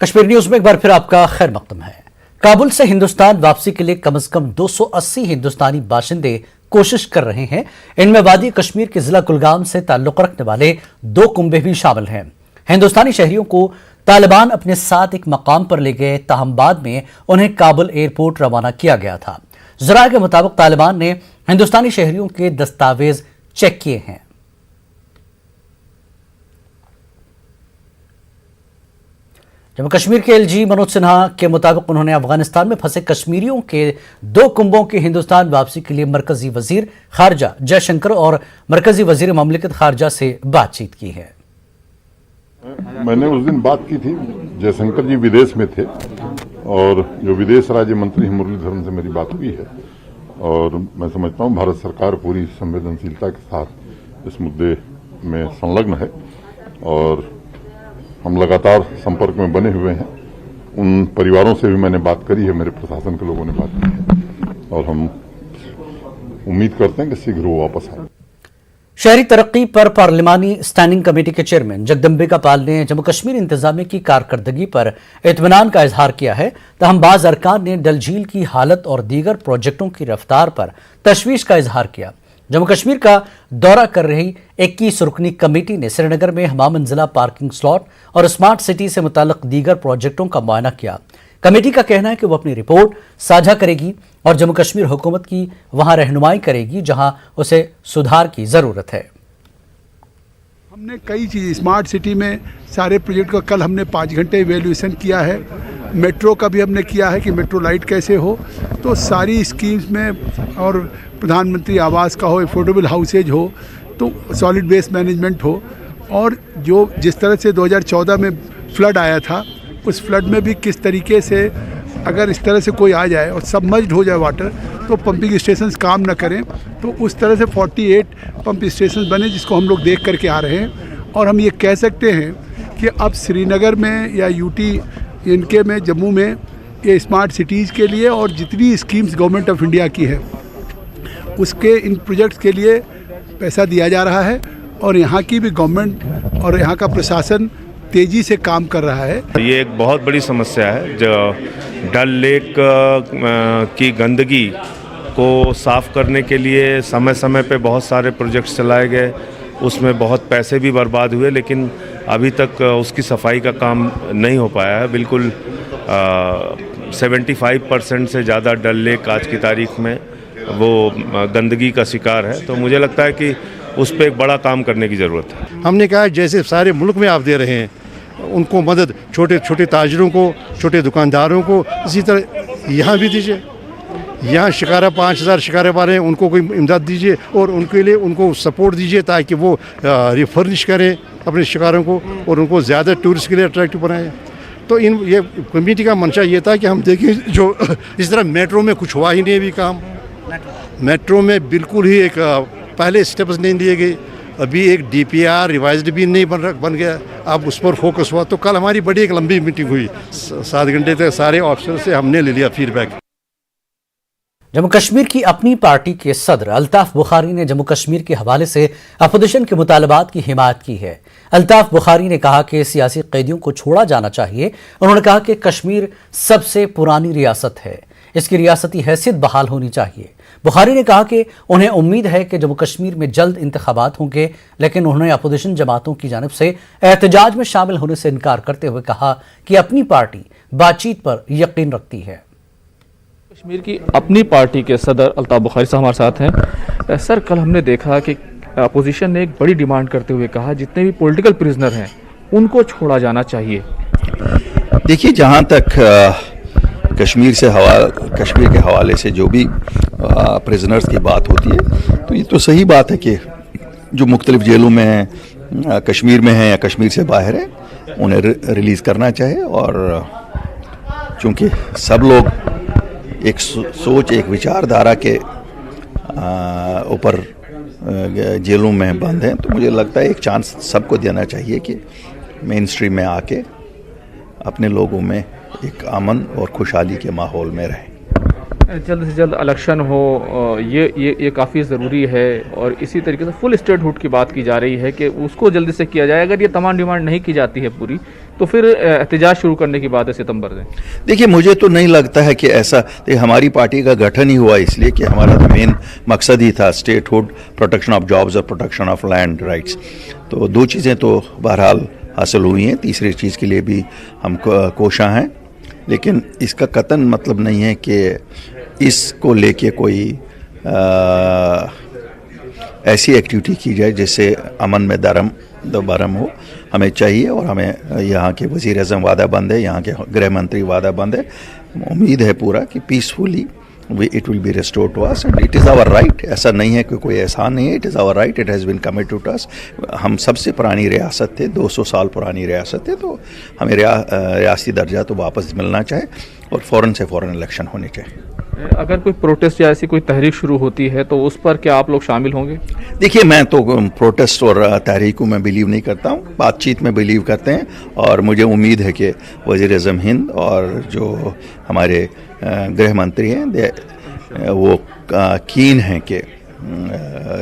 Kashmir news में एक बार फिर आपका खैर मकदम है। काबुल से हिंदुस्तान वापसी के लिए कम से कम 280 हिंदुस्तानी बाशिंदे कोशिश कर रहे हैं। इनमें वादी कश्मीर के जिला कुलगाम से ताल्लुक रखने वाले 2 कुंबे भी शामिल हैं। हिंदुस्तानी शहरियों को तालिबान अपने साथ एक मकाम पर ले गए, ताहम बाद में उन्हें काबुल एयरपोर्ट रवाना किया गया था। जराये के मुताबिक तालिबान ने हिंदुस्तानी शहरियों के दस्तावेज चेक किए हैं। जम्मू कश्मीर के एलजी मनोज सिन्हा के मुताबिक उन्होंने अफगानिस्तान में फंसे कश्मीरियों के 2 कुंबों की हिंदुस्तान वापसी के लिए मरकजी वजीर खारजा जयशंकर और मरकजी वजीर ममलिकत खारजा से बातचीत की है। मैंने उस दिन बात की थी, जयशंकर जी विदेश में थे और जो विदेश राज्य मंत्री हैं मुरलीधरन से मेरी बात हुई है और मैं समझता हूं भारत सरकार पूरी संवेदनशीलता के साथ इस मुद्दे में संलग्न है और हम लगातार संपर्क में बने हुए हैं। उन परिवारों से भी मैंने बात करी है, मेरे प्रशासन के लोगों ने बात की है और हम उम्मीद करते हैं कि शीघ्र वो वापस आए। शहरी तरक्की पर पार्लिमानी स्टैंडिंग कमेटी के चेयरमैन जगदम्बिका पाल ने जम्मू कश्मीर इंतजामिया की कारकर्दगी पर इत्मीनान का इजहार किया है। तहम बाज़ अरकान ने डल झील की हालत और दीगर प्रोजेक्टों की रफ्तार पर तशवीश का इजहार किया। जम्मू कश्मीर का दौरा कर रही 21 रुकनी कमेटी ने श्रीनगर में हमाम मंजिला पार्किंग स्लॉट और स्मार्ट सिटी से मुताल्लिक दीगर प्रोजेक्टों का मुआयना किया। कमेटी का कहना है कि वो अपनी रिपोर्ट साझा करेगी और जम्मू कश्मीर हुकूमत की वहां रहनुमाई करेगी जहां उसे सुधार की जरूरत है। हमने कई चीज़ स्मार्ट सिटी में सारे प्रोजेक्ट का कल हमने 5 घंटे इवेल्यूएशन किया है। मेट्रो का भी हमने किया है कि मेट्रो लाइट कैसे हो, तो सारी स्कीम्स में और प्रधानमंत्री आवास का हो, अफोर्डेबल हाउसेज हो, तो सॉलिड वेस्ट मैनेजमेंट हो और जो जिस तरह से 2014 में फ्लड आया था उस फ्लड में भी किस तरीके से अगर इस तरह से कोई आ जाए और सबमर्ज्ड हो जाए वाटर तो पंपिंग स्टेशंस काम न करें, तो उस तरह से 48 पंप स्टेशंस बने जिसको हम लोग देख करके आ रहे हैं। और हम ये कह सकते हैं कि अब श्रीनगर में या यूटी इनके में जम्मू में ये स्मार्ट सिटीज़ के लिए और जितनी स्कीम्स गवर्नमेंट ऑफ इंडिया की है उसके इन प्रोजेक्ट्स के लिए पैसा दिया जा रहा है और यहाँ की भी गवर्नमेंट और यहाँ का प्रशासन तेज़ी से काम कर रहा है। ये एक बहुत बड़ी समस्या है जो डल लेक की गंदगी को साफ़ करने के लिए समय समय पे बहुत सारे प्रोजेक्ट्स चलाए गए, उसमें बहुत पैसे भी बर्बाद हुए, लेकिन अभी तक उसकी सफाई का काम नहीं हो पाया है। बिल्कुल 75% से ज़्यादा डल लेक आज की तारीख में वो गंदगी का शिकार है, तो मुझे लगता है कि उस पर एक बड़ा काम करने की ज़रूरत है। हमने कहा जैसे सारे मुल्क में आप दे रहे हैं उनको मदद, छोटे छोटे ताजरों को, छोटे दुकानदारों को, इसी तरह यहाँ भी दीजिए। यहाँ शिकारा 5000 शिकारे वाले हैं, उनको कोई इमदाद दीजिए और उनके लिए उनको सपोर्ट दीजिए ताकि वो रिफर्निश करें अपने शिकारों को और उनको ज़्यादा टूरिस्ट के लिए अट्रैक्टिव बनाएं। तो ये कमेटी का मंशा ये था कि हम देखें जो इस तरह मेट्रो में कुछ हुआ ही नहीं अभी काम। मेट्रो में बिल्कुल ही एक पहले स्टेप्स नहीं लिए गए, अभी एक DPR रिवाइज्ड भी नहीं बन गया, अब उस पर फोकस हुआ। तो कल हमारी बड़ी एक लंबी मीटिंग हुई, 7 घंटे तक सारे ऑफिसर से हमने ले लिया फीडबैक। जम्मू कश्मीर की अपनी पार्टी के सदर अल्ताफ बुखारी ने जम्मू कश्मीर के हवाले से अपोजिशन के मुतालबात की हिमायत की है। अल्ताफ बुखारी ने कहा कि सियासी कैदियों को छोड़ा जाना चाहिए। उन्होंने कहा कि कश्मीर सबसे पुरानी रियासत है, इसकी रियासती हैसियत बहाल होनी चाहिए। बुखारी ने कहा कि उन्हें उम्मीद है कि जम्मू कश्मीर में जल्द इंतखाबात होंगे, लेकिन उन्होंने अपोजिशन जमातों की जानिब से एहतजाज में शामिल होने से इनकार करते हुए कहा कि अपनी पार्टी बातचीत पर यकीन रखती है। कश्मीर की अपनी पार्टी के सदर अल्ताफ बुखारी साहब हमारे साथ हैं। सर, कल हमने देखा कि अपोजिशन ने एक बड़ी डिमांड करते हुए कहा जितने भी पॉलिटिकल प्रिजनर हैं उनको छोड़ा जाना चाहिए। देखिए, जहाँ तक कश्मीर के हवाले से जो भी प्रिजनर्स की बात होती है तो ये तो सही बात है कि जो मुख्तलिफ जेलों में हैं, कश्मीर में हैं या कश्मीर से बाहर हैं, उन्हें रिलीज़ करना चाहिए। और चूँकि सब लोग एक सोच, एक विचारधारा के ऊपर जेलों में बंद हैं, तो मुझे लगता है एक चांस सबको देना चाहिए कि मेन स्ट्रीम में आके अपने लोगों में एक अमन और खुशहाली के माहौल में रहें। जल्द से जल्द इलेक्शन हो, ये काफ़ी ज़रूरी है और इसी तरीके से फुल स्टेटहुड की बात की जा रही है कि उसको जल्दी से किया जाए। अगर ये तमाम डिमांड नहीं की जाती है पूरी, तो फिर एहतजाज शुरू करने की बात है सितंबर में। देखिए, मुझे तो नहीं लगता है कि ऐसा, हमारी पार्टी का गठन ही हुआ इसलिए कि हमारा तो मेन मकसद ही था स्टेटहुड, प्रोटेक्शन ऑफ जॉब्स और प्रोटेक्शन ऑफ लैंड राइट्स। तो दो चीज़ें तो बहरहाल हासिल हुई हैं, तीसरी चीज़ के लिए भी हम कोशां हैं, लेकिन इसका कतन मतलब नहीं है कि इसको लेके कोई ऐसी एक्टिविटी की जाए जिससे अमन में बरम हो। हमें चाहिए, और हमें यहाँ के वज़ीर आज़म वादाबंद है, यहाँ के गृह मंत्री वादाबंद है, उम्मीद है पूरा कि peacefully it will be restored to us and it is our right. ऐसा नहीं है कि कोई एहसान नहीं है, it is our right, it has been committed to us. हम सबसे पुरानी रियासत थे, 200 साल पुरानी रियासत है, तो हमें रियासती दर्जा तो वापस मिलना चाहिए और फ़ौरन से फ़ौरन इलेक्शन होने चाहिए। अगर कोई प्रोटेस्ट या ऐसी कोई तहरीक शुरू होती है तो उस पर क्या आप लोग शामिल होंगे? देखिए, मैं तो प्रोटेस्ट और तहरीकों में बिलीव नहीं करता हूँ, बातचीत में बिलीव करते हैं, और मुझे उम्मीद है कि वज़ीर आज़म हिंद और जो हमारे गृह मंत्री हैं वो कीन हैं कि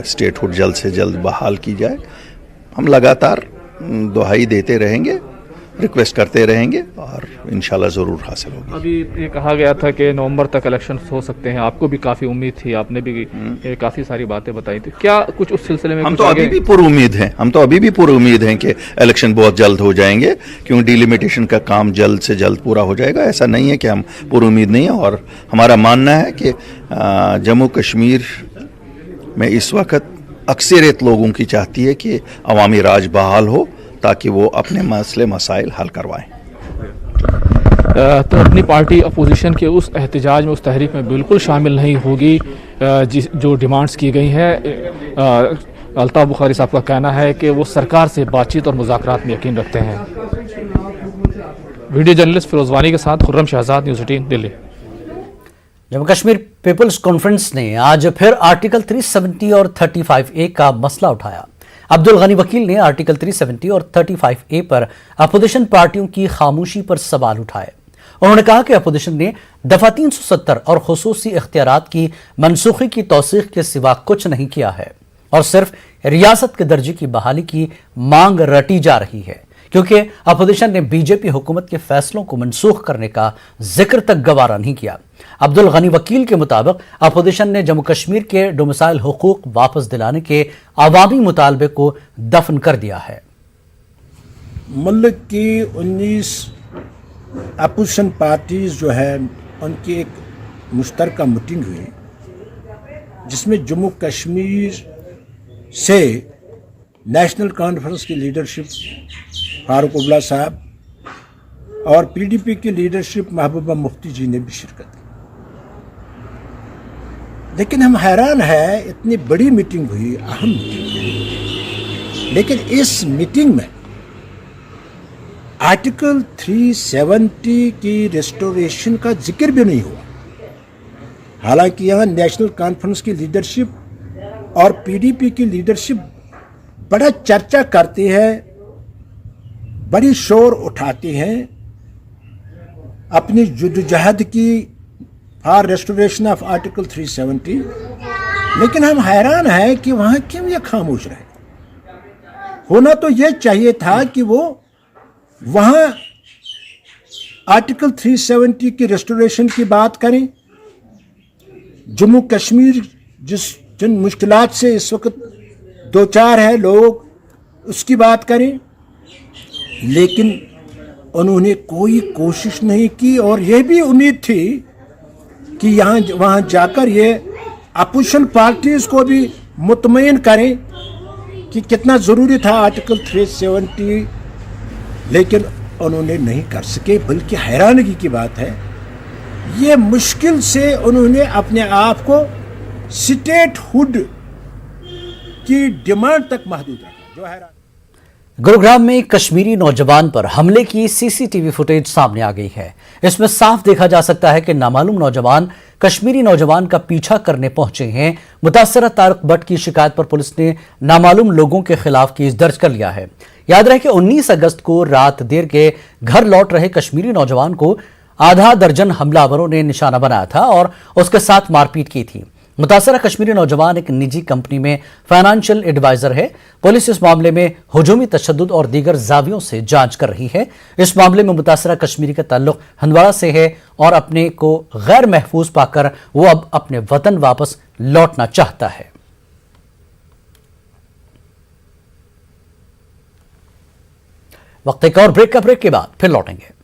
स्टेटहुड जल्द से जल्द बहाल की जाए। हम लगातार दुहाई देते रहेंगे, रिक्वेस्ट करते रहेंगे, और इंशाल्लाह ज़रूर हासिल होगी। अभी ये कहा गया था कि नवंबर तक इलेक्शन हो सकते हैं, आपको भी काफ़ी उम्मीद थी, आपने भी काफ़ी सारी बातें बताई थी, क्या कुछ उस सिलसिले में? हम तो अभी भी पूरी उम्मीद हैं कि इलेक्शन बहुत जल्द हो जाएंगे, क्योंकि डिलिमिटेशन का काम जल्द से जल्द पूरा हो जाएगा। ऐसा नहीं है कि हम पूरी उम्मीद नहीं है, और हमारा मानना है कि जम्मू कश्मीर में इस वक्त अक्सरियत लोगों की चाहती है कि अवामी राज बहाल हो, ताकि वो अपने मसले मसाइल हल करवाएं। तो अपनी पार्टी अपोजिशन के उस एहतजाज में, उस तहरीक में बिल्कुल शामिल नहीं होगी जो डिमांड्स की गई हैं। अल्ताफ बुखारी साहब का कहना है कि वो सरकार से बातचीत और मुज़ाकरात में यकीन रखते हैं। वीडियो जर्नलिस्ट फिरोज वानी के साथ Khurram Shahzad, news 18 Delhi. Jammu Kashmir people's conference ने आज फिर आर्टिकल 370 और 35A का मसला उठाया। अब्दुल गनी वकील ने आर्टिकल 370 और 35A पर अपोजिशन पार्टियों की खामोशी पर सवाल उठाए। उन्होंने कहा कि अपोजिशन ने दफा 370 और खुसूसी इख्तियारात की मनसूखी की तौसीक के सिवा कुछ नहीं किया है, और सिर्फ रियासत के दर्जे की बहाली की मांग रटी जा रही है, क्योंकि अपोजिशन ने बीजेपी हुकूमत के फैसलों को मनसूख करने का जिक्र तक गवारा नहीं किया। अब्दुल गनी वकील के मुताबिक अपोजिशन ने जम्मू कश्मीर के डोमिसाइल हुकूक वापस दिलाने के अवामी मुतालबे को दफन कर दिया है। मुल्क की 19 अपोजिशन पार्टीज जो है, उनकी एक मुश्तरका मीटिंग हुई, जिसमें जम्मू कश्मीर से नेशनल कॉन्फ्रेंस की लीडरशिप फारूक अब्दुल्ला साहब और पीडीपी की लीडरशिप महबूबा मुफ्ती जी ने भी शिरकत की। लेकिन हम हैरान है, इतनी बड़ी मीटिंग हुई, अहम मीटिंग, लेकिन इस मीटिंग में आर्टिकल 370 की रेस्टोरेशन का जिक्र भी नहीं हुआ। हालांकि यहाँ नेशनल कॉन्फ्रेंस की लीडरशिप और पीडीपी की लीडरशिप बड़ा चर्चा करती है, बड़ी शोर उठाती हैं अपनी जद्दोजहद की फॉर रेस्टोरेशन ऑफ आर्टिकल 370, लेकिन हम हैरान हैं कि वहाँ क्यों ये खामोश रहे। होना तो ये चाहिए था कि वो वहाँ आर्टिकल 370 की रेस्टोरेशन की बात करें, जम्मू कश्मीर जिन मुश्किलात से इस वक्त दो चार है लोग, उसकी बात करें, लेकिन उन्होंने कोई कोशिश नहीं की। और यह भी उम्मीद थी कि यहाँ वहाँ जाकर ये अपोजिशन पार्टीज को भी मुतमईन करें कि कितना ज़रूरी था आर्टिकल 370, लेकिन उन्होंने नहीं कर सके। बल्कि हैरानगी की बात है, ये मुश्किल से उन्होंने अपने आप को स्टेटहुड की डिमांड तक महदूद रखा, जो हैरान। गुरुग्राम में कश्मीरी नौजवान पर हमले की सीसीटीवी फुटेज सामने आ गई है। इसमें साफ देखा जा सकता है कि नामालूम नौजवान कश्मीरी नौजवान का पीछा करने पहुंचे हैं। मुतासरा तारिक भट्ट की शिकायत पर पुलिस ने नामालूम लोगों के खिलाफ केस दर्ज कर लिया है। याद रहे कि 19 अगस्त को रात देर के घर लौट रहे कश्मीरी नौजवान को आधा दर्जन हमलावरों ने निशाना बनाया था और उसके साथ मारपीट की थी। मुतासरा कश्मीरी नौजवान एक निजी कंपनी में फाइनेंशियल एडवाइजर है। पुलिस इस मामले में हुजूमी तशद्दुद और दीगर जावियों से जांच कर रही है। इस मामले में मुतासरा कश्मीरी का ताल्लुक हंदवाड़ा से है और अपने को गैर महफूज पाकर वो अब अपने वतन वापस लौटना चाहता है। वक्त एक और ब्रेक के बाद फिर लौटेंगे।